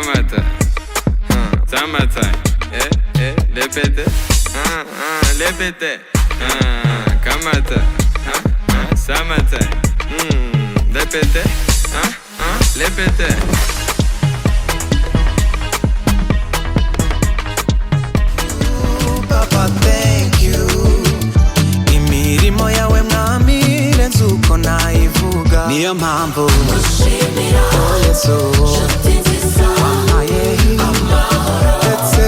kamata, summertime, lepete, lepete, kamata, summertime, lepete, lepete. Papa, thank you. Imirimo yawe mwami irenze uko nayivuga, niyo mpamvu mushimira Yesu nshuti nziza wampaye amahoro ndetse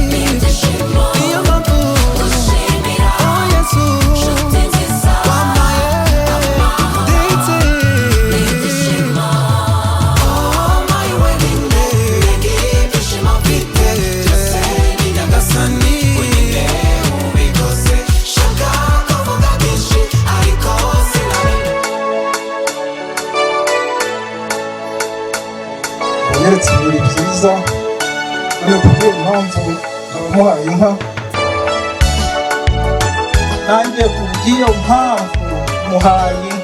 n'ibyishimo, niyo mpamvu mushimira Yesu nshuti nziza wampaye amahoro ndetse n'ibyishimo. Oh my wedding day, ibyishimo mfite byose ni Nyagasani wenyine ubikoze, shaka kuvuga byinshi ariko sinabimenya. Yeretse ibirori byiza, none kubw'iyo mpamvu abamuhaye inka, nanjye kubw'iyo mpamvu muhaye inka.